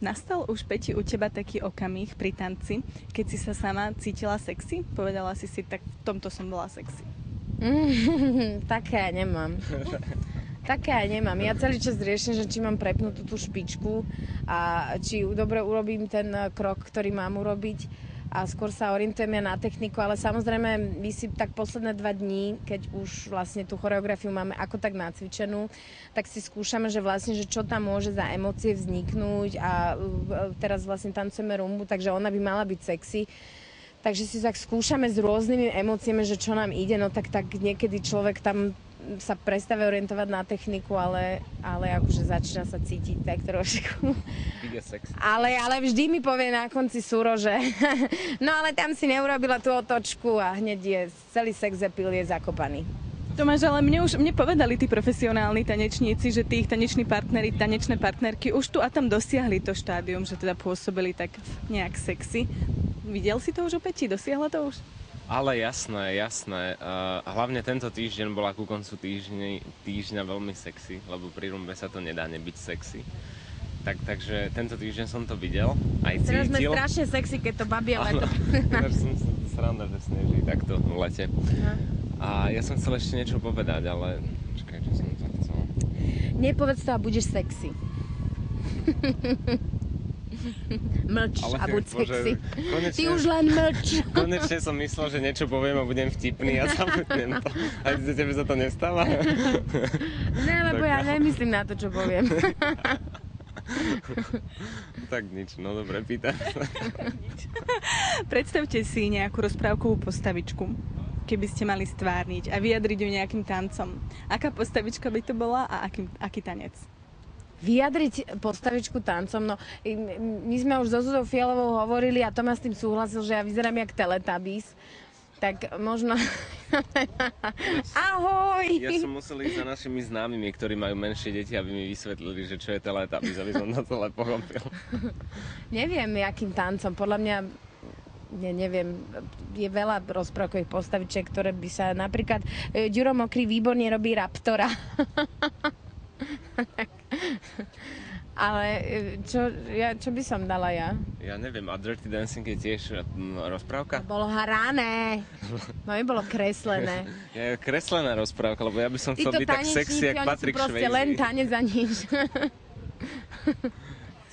Nastal už, Peti, u teba taký okamih pri tanci, keď si sa sama cítila sexy? Povedala si, tak v tomto som bola sexy. Také nemám. Ja celý čas riešim, že či mám prepnutú tú špičku a či dobre urobím ten krok, ktorý mám urobiť. A skôr sa orientujem ja na techniku, ale samozrejme my si tak posledné 2 dní, keď už vlastne tú choreografiu máme ako tak nacvičenú, tak si skúšame, že vlastne, že čo tam môže za emócie vzniknúť a teraz vlastne tancujeme rumbu, takže ona by mala byť sexy. Takže si tak skúšame s rôznymi emóciami, že čo nám ide, no tak niekedy človek tam sa prestáva orientovať na techniku, ale akože začína sa cítiť tak trošku. Ale vždy mi povie na konci Súro, že no ale tam si neurobila tú otočku a hneď je celý sex appeal je zakopaný. Tomáš, ale mne povedali tí profesionálni tanečníci, že tí ich taneční partneri, tanečné partnerky už tu a tam dosiahli to štádium, že teda pôsobili tak nejak sexy. Videl si to už opäť? Dosiahla to už? Ale jasné. Hlavne tento týždeň bola ku koncu týždňa veľmi sexy, lebo pri rumbe sa to nedá nebyť sexy. Takže tento týždeň som to videl, aj cítil. Teraz sme strašne sexy, keď to babie leto. Teraz som sranda, že sneží takto v lete. A ja som chcel ešte niečo povedať, ale čakaj, čo som to chcel. Nepovedz to a budeš sexy. Mlč a buď sexy. Ty už len mlč. Konečne som myslel, že niečo poviem a budem vtipný a zabudnem to. Aj tebe sa to nestáva? Ne, lebo ja nemyslím na to, čo poviem. Tak nič, no dobre, pýtam sa. Predstavte si nejakú rozprávkovú postavičku, keby ste mali stvárniť a vyjadriť ju nejakým tancom. Aká postavička by to bola a aký tanec? Vyjadriť postavičku tancom, no my sme už so Zuzou Fialovou hovorili a Tomáš s tým súhlasil, že ja vyzerám jak Teletubbies, tak možno... Ahoj! Ja som musel ísť za našimi známymi, ktorí majú menšie deti, aby mi vysvetlili, že čo je Teletubbies, aby som to celé pochopil. Neviem, jakým tancom, podľa mňa neviem, je veľa rozprávkových postavičiek, ktoré by sa napríklad Ďuro Mokrý výborne robí Raptora. Ale čo by som dala ja? Ja neviem, a Dirty Dancing je tiež rozprávka? Bolo hrané, no bolo kreslené. Je kreslená rozprávka, lebo ja by som chcel byť tak sexy, jak Patrick Swayze. Títo tanečníci, oni sú proste len tanec za nič.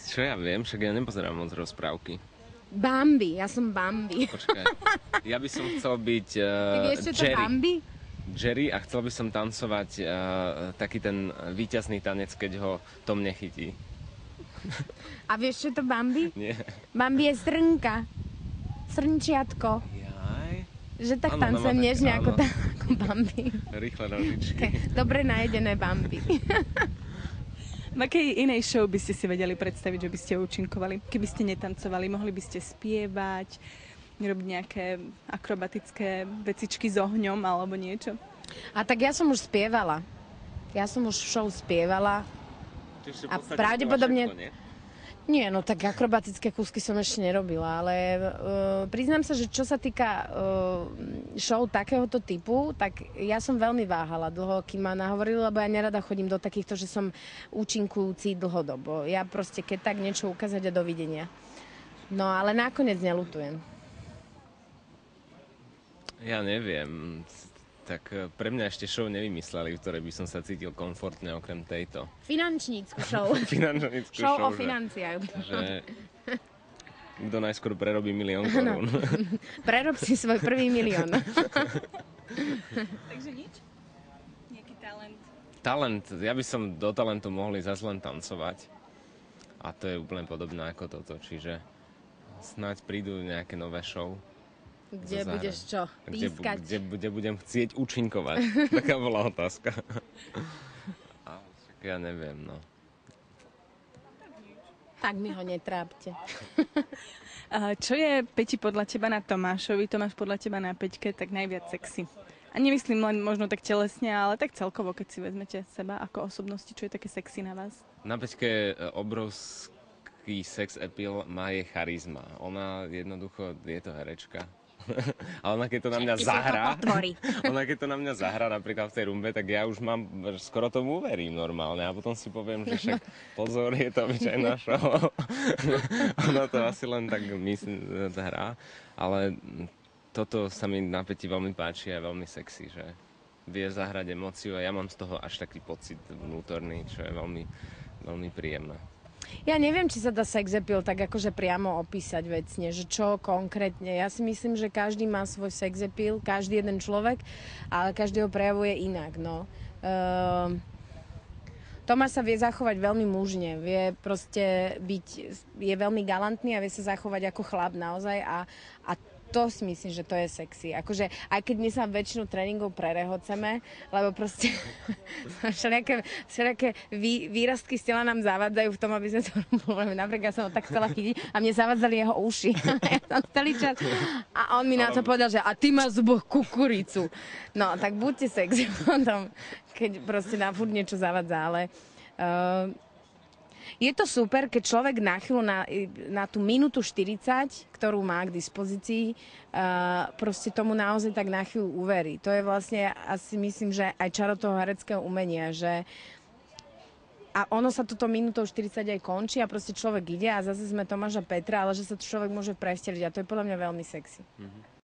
Čo ja viem, však ja nepozerám moc rozprávky. Bambi, ja som Bambi. Počkaj, ja by som chcel byť Ty vieš, čo to Bambi? Jerry a chcel by som tancovať taký ten víťazný tanec, keď ho Tom nechytí. A vieš, čo je to Bambi? Nie. Bambi je srnka. Srnčiatko. Jaj. Že tak tancujem nežne ako Bambi. Rýchle nožičky. Dobre najedené Bambi. V akej inej show by ste si vedeli predstaviť, že by ste účinkovali? Keby ste netancovali, mohli by ste spievať, robiť nejaké akrobatické vecičky s ohňom alebo niečo? A tak ja som už spievala. Ja som už v show spievala. A pravdepodobne... Nie, no tak akrobatické kúsky som ešte nerobila, ale priznám sa, že čo sa týka show takéhoto typu, tak ja som veľmi váhala dlho, kým ma nahovorili, lebo ja nerada chodím do takýchto, že som účinkujúci dlhodobo. Ja proste keď tak niečo ukázať a dovidenia. No ale nakoniec neľutujem. Ja neviem, tak pre mňa ešte show nevymysleli, v ktorej by som sa cítil komfortne okrem tejto. Finančnícku show. Finančnícku show o financiách. Že kto najskôr prerobí 1 000 000 korún. Prerob si svoj prvý 1 000 000. Takže nič? Nejaký talent? Talent, ja by som do talentu mohli zase len tancovať. A to je úplne podobné ako toto, čiže snáď prídu nejaké nové show. Kde budeš čo? Pískať? Kde budem chcieť účinkovať. Taká bola otázka. Ale však ja neviem, no. Tak mi ho netrápte. Čo je, Peti, podľa teba na Tomášovi, Tomáš podľa teba na Peťke, tak najviac sexy? A nemyslím len možno tak telesne, ale tak celkovo, keď si vezmete seba ako osobnosti, čo je také sexy na vás? Na Peťke obrovský sex appeal má jej charizma. Ona jednoducho, je to herečka. Ale ona keď to na mňa zahrá, ona keď to na mňa zahrá napríklad v tej rumbe, tak ja už mám, skoro tomu uverím normálne a potom si poviem, že však pozor, je to obyčajná show. Ona to asi len tak myslí, hrá, ale toto sa mi na Peti veľmi páči a je veľmi sexy, že vie zahrať emóciu a ja mám z toho až taký pocit vnútorný, čo je veľmi, veľmi príjemné. Ja neviem, či sa dá sex appeal tak akože priamo opísať vecne, že čo konkrétne. Ja si myslím, že každý má svoj sex appeal, každý jeden človek, ale každý ho prejavuje inak, no. Tomáš sa vie zachovať veľmi mužne, vie proste byť, je veľmi galantný a vie sa zachovať ako chlap naozaj a to si myslím, že to je sexy. Akože, aj keď my sa väčšinu tréningov prerehoceme, lebo proste všelijaké výrastky z tela nám zavádzajú v tom, aby sme to robili. Napríklad som ho tak chcela chytiť a mne zavádzali jeho uši. Ja som celý čas. A on mi na to povedal, že a ty máš v zuboch kukuricu. No, tak buďte sexy potom, keď proste na furt niečo zavádza, ale... Je to super, keď človek náchylú na tú minútu 40, ktorú má k dispozícii, proste tomu naozaj tak náchylú uverí. To je vlastne asi myslím, že aj čaro toho hereckého umenia, že a ono sa toto minútou 40 aj končí a proste človek ide a zase sme Tomáša Petra, ale že sa človek môže prevteliť a to je podľa mňa veľmi sexy.